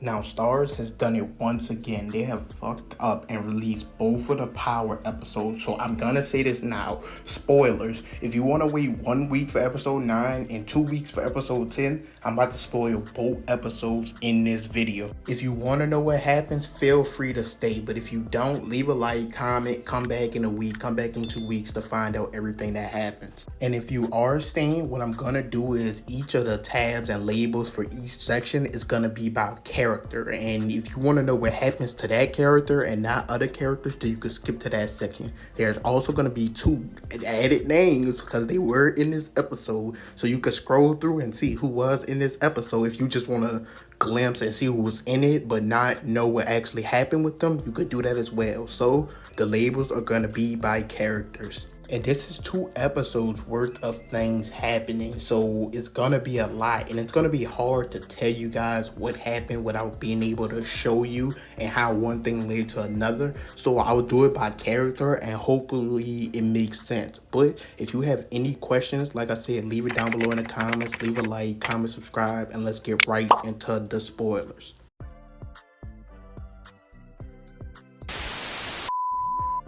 Now, Starz has done it once again. They have fucked up and released both of the Power episodes. So I'm gonna say this now. Spoilers. If you want to wait 1 week for episode 9 and 2 weeks for episode 10, I'm about to spoil both episodes in this video. If you want to know what happens, feel free to stay. But if you don't, leave a like, comment, come back in a week, come back in 2 weeks to find out everything that happens. And if you are staying, what I'm gonna do is each of the tabs and labels for each section is gonna be about character. And if you want to know what happens to that character and not other characters, then you can skip to that section. There's also going to be 2 added names because they were in this episode, so you can scroll through and see who was in this episode. If you just want to glimpse and see who was in it but not know what actually happened with them, you could do that as well. So the labels are going to be by characters. And this is 2 episodes worth of things happening, so it's gonna be a lot, and it's gonna be hard to tell you guys what happened without being able to show you and how one thing led to another. So I'll do it by character and hopefully it makes sense. But if you have any questions, like I said, leave it down below in the comments, leave a like, comment, subscribe, and let's get right into the spoilers.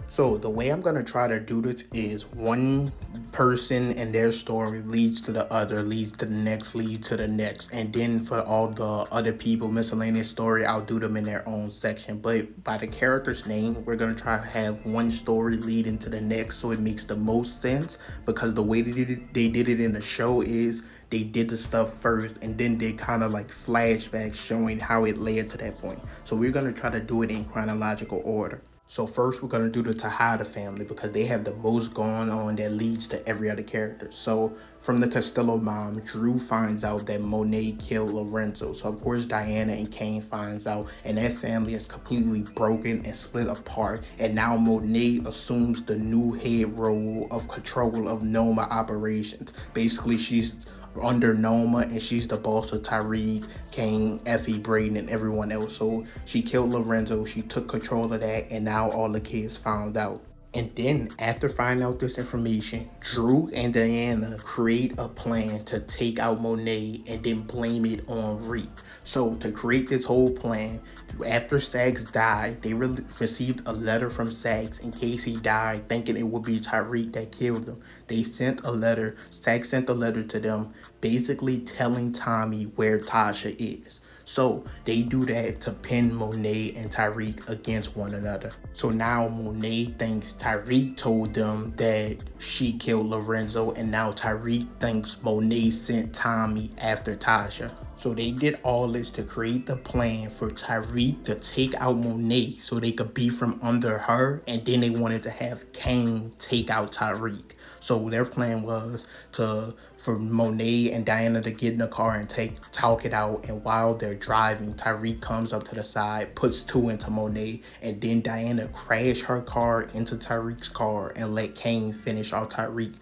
So the way I'm going to try to do this is one person and their story leads to the other, leads to the next, leads to the next. And then for all the other people, miscellaneous story, I'll do them in their own section. But by the character's name, we're going to try to have one story lead into the next so it makes the most sense. Because the way they did it in the show is they did the stuff first and then they kind of like flashbacks showing how it led to that point. So we're going to try to do it in chronological order. So first we're going to do the Tejada family because they have the most going on that leads to every other character. So from the Costello mom, Drew finds out that Monet killed Lorenzo. So of course Diana and Kane finds out, and that family is completely broken and split apart. And now Monet assumes the new head role of control of Noma operations. Basically she's under Noma and she's the boss of Tariq, Kane, Effie, Brayden, and everyone else. So she killed Lorenzo, she took control of that, and now all the kids found out. And then after finding out this information, Drew and Diana create a plan to take out Monet and then blame it on Reek. So to create this whole plan, after Sags died, they received a letter from Sags in case he died, thinking it would be Tariq that killed him. They sent a letter, Sags sent a letter to them, basically telling Tommy where Tasha is. So they do that to pin Monet and Tariq against one another. So now Monet thinks Tariq told them that she killed Lorenzo, and now Tariq thinks Monet sent Tommy after Tasha. So they did all this to create the plan for Tariq to take out Monet so they could be from under her, and then they wanted to have Kane take out Tariq. So their plan was for Monet and Diana to get in the car and talk it out, and while they're driving, Tariq comes up to the side, puts 2 into Monet, and then Diana crashed her car into Tariq's car and let Kane finish off Tariq,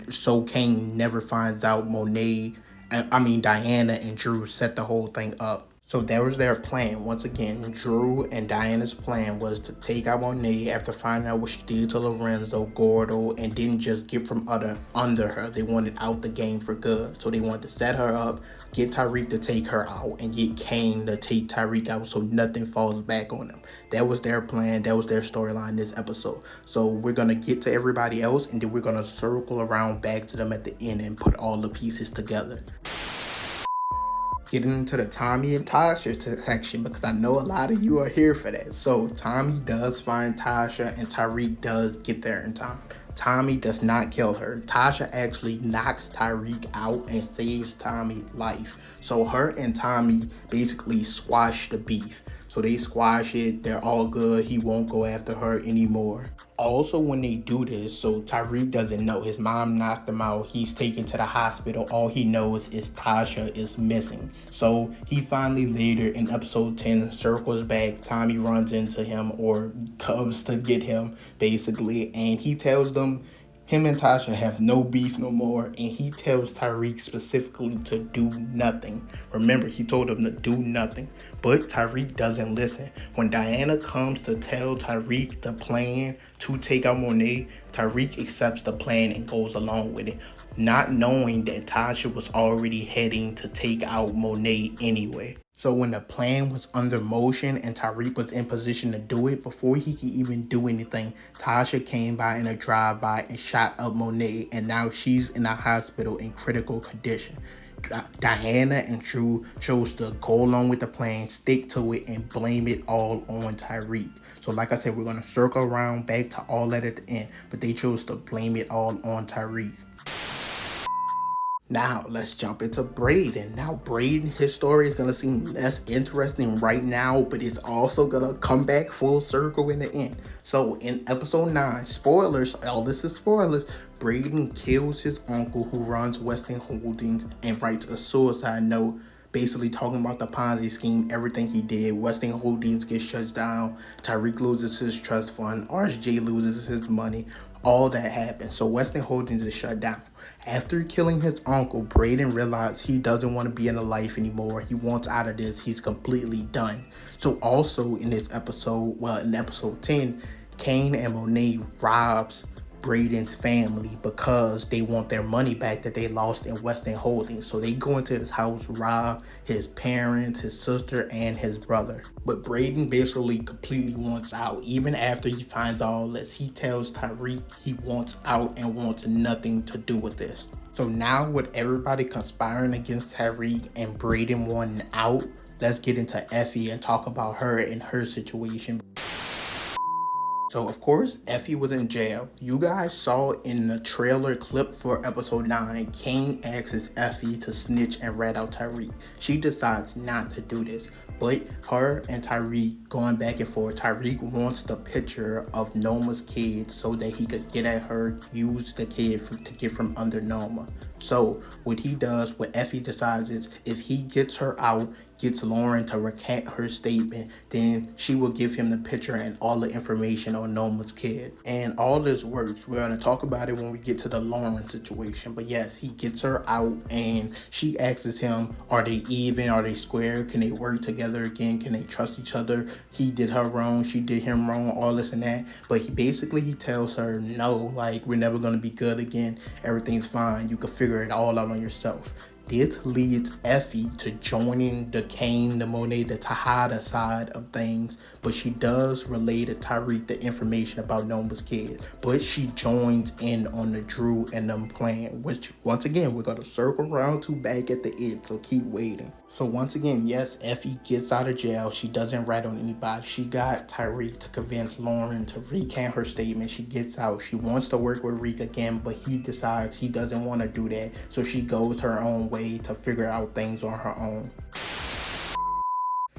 so Kane never finds out Diana and Drew set the whole thing up. So that was their plan. Once again, Drew and Diana's plan was to take out Monet after finding out what she did to Lorenzo, Gordo, and didn't just get from under her. They wanted out the game for good. So they wanted to set her up, get Tariq to take her out, and get Kane to take Tariq out so nothing falls back on them. That was their plan. That was their storyline this episode. So we're going to get to everybody else, and then we're going to circle around back to them at the end and put all the pieces together. Getting into the Tommy and Tasha section because I know a lot of you are here for that. So Tommy does find Tasha and Tariq does get there in time. Tommy does not kill her. Tasha actually knocks Tariq out and saves Tommy's life. So her and Tommy basically squash the beef. So they squash it. They're all good. He won't go after her anymore. Also, when they do this, so Tariq doesn't know. His mom knocked him out. He's taken to the hospital. All he knows is Tasha is missing. So he finally later in episode 10 circles back. Tommy runs into him or comes to get him basically. And he tells them him and Tasha have no beef no more, and he tells Tariq specifically to do nothing. Remember, he told him to do nothing, but Tariq doesn't listen. When Diana comes to tell Tariq the plan to take out Monet, Tariq accepts the plan and goes along with it, not knowing that Tasha was already heading to take out Monet anyway. So when the plan was under motion and Tariq was in position to do it, before he could even do anything, Tasha came by in a drive-by and shot up Monet, and now she's in a hospital in critical condition. Diana and Drew chose to go along with the plan, stick to it, and blame it all on Tariq. So like I said, we're going to circle around back to all that at the end, but they chose to blame it all on Tariq. Now, let's jump into Brayden. Now, Brayden, his story is going to seem less interesting right now, but it's also going to come back full circle in the end. So, in episode 9, spoilers, all this is spoilers, Brayden kills his uncle who runs Weston Holdings and writes a suicide note, basically talking about the Ponzi scheme, everything he did. Weston Holdings gets shut down, Tariq loses his trust fund, RSJ loses his money. All that happened. So Weston Holdings is shut down. After killing his uncle, Brayden realized he doesn't want to be in the life anymore. He wants out of this. He's completely done. So also in this episode, in episode 10, Kane and Monet robs Brayden's family because they want their money back that they lost in Weston Holdings. So they go into his house, rob his parents, his sister, and his brother. But Brayden basically completely wants out. Even after he finds all this, he tells Tariq he wants out and wants nothing to do with this. So now with everybody conspiring against Tariq and Brayden wanting out, let's get into Effie and talk about her and her situation. So, of course, Effie was in jail. You guys saw in the trailer clip for episode 9, Kane asks Effie to snitch and rat out Tariq. She decides not to do this, but her and Tariq going back and forth. Tariq wants the picture of Noma's kid so that he could get at her, use the kid to get from under Noma. So, what he does, what Effie decides is, if he gets her out, gets Lauren to recant her statement, then she will give him the picture and all the information on Noma's kid. And all this works. We're going to talk about it when we get to the Lauren situation. But yes, he gets her out and she asks him, are they even? Are they square? Can they work together again? Can they trust each other? He did her wrong. She did him wrong, all this and that. But he tells her, no, like, we're never going to be good again. Everything's fine. You can figure it all out on yourself. This leads Effie to joining the Kane, the Monet, the Tejada side of things, but she does relay to Tariq the information about Noma's kid. But she joins in on the Drew and them plan, which once again we're gonna circle around to back at the end, so keep waiting. So once again, yes, Effie gets out of jail. She doesn't rat on anybody. She got Tariq to convince Lauren to recant her statement. She gets out. She wants to work with Reek again, but he decides he doesn't want to do that. So she goes her own way to figure out things on her own.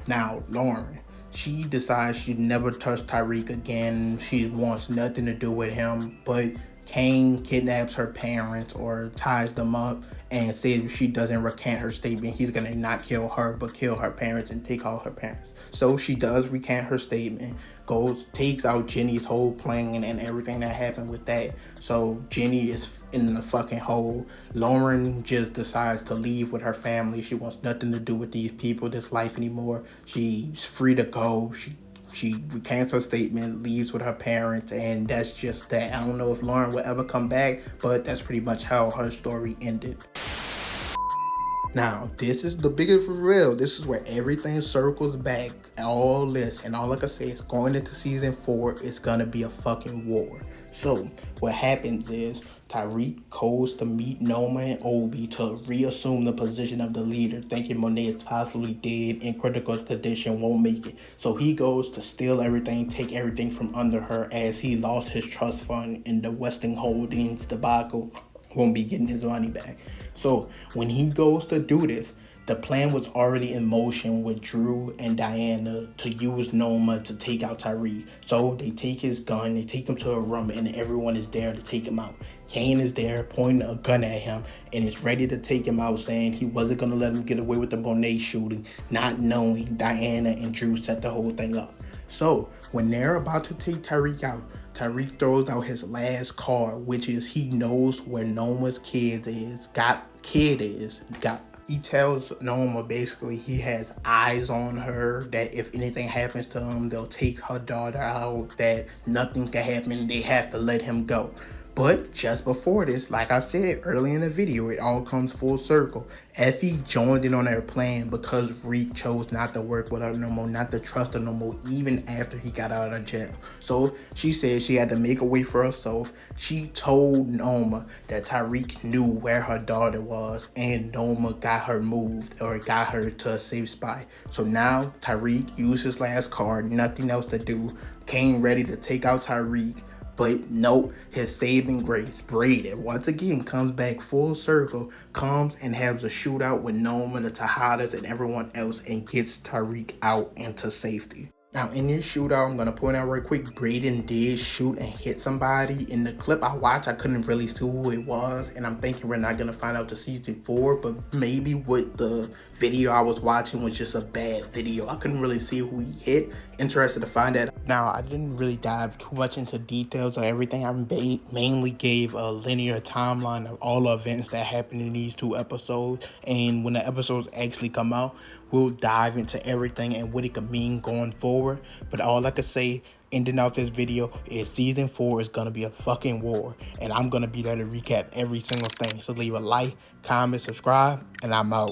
Now, Lauren, she decides she'd never touch Tariq again. She wants nothing to do with him, but Kane kidnaps her parents or ties them up and says if she doesn't recant her statement, he's gonna not kill her but kill her parents and take all her parents. So she does recant her statement, takes out Jenny's whole plan and everything that happened with that. So Jenny is in the fucking hole. Lauren just decides to leave with her family. She wants nothing to do with these people, this life anymore. She's free to go. She recants her statement, leaves with her parents, and that's just that. I don't know if Lauren will ever come back, but that's pretty much how her story ended. Now, this is the biggest reveal. This is where everything circles back. All this, and all like I say, is going into season 4, it's gonna be a fucking war. So, what happens is, Tariq goes to meet Noma and Obi to reassume the position of the leader, thinking Monet is possibly dead, in critical condition, won't make it. So he goes to steal everything, take everything from under her, as he lost his trust fund in the Weston Holdings debacle, won't be getting his money back. So when he goes to do this, the plan was already in motion with Drew and Diana to use Noma to take out Tariq. So they take his gun, they take him to a room, and everyone is there to take him out. Kane is there pointing a gun at him and is ready to take him out, saying he wasn't going to let him get away with the Monet shooting, not knowing Diana and Drew set the whole thing up. So when they're about to take Tariq out, Tariq throws out his last card, which is he knows where Noma's kid is. He tells Noma basically he has eyes on her, that if anything happens to him, they'll take her daughter out, that nothing can happen, they have to let him go. But just before this, like I said early in the video, it all comes full circle. Effie joined in on their plan because Reek chose not to work with her no more, not to trust her no more, even after he got out of jail. So she said she had to make a way for herself. She told Noma that Tariq knew where her daughter was, and Noma got her moved or got her to a safe spot. So now Tariq used his last card, nothing else to do, came ready to take out Tariq. But nope, his saving grace, Brayden, once again comes back full circle, comes and has a shootout with Noma, the Tejadas, and everyone else, and gets Tariq out into safety. Now, in this shootout, I'm going to point out real quick, Brayden did shoot and hit somebody. In the clip I watched, I couldn't really see who it was, and I'm thinking we're not going to find out till season 4, but maybe with the video I was watching was just a bad video. I couldn't really see who he hit. Interested to find that. Now, I didn't really dive too much into details of everything. I mainly gave a linear timeline of all the events that happened in these 2 episodes, and when the episodes actually come out, we'll dive into everything and what it could mean going forward. But all I could say ending out this video is season 4 is gonna be a fucking war, and I'm gonna be there to recap every single thing. So leave a like, comment, subscribe, and I'm out.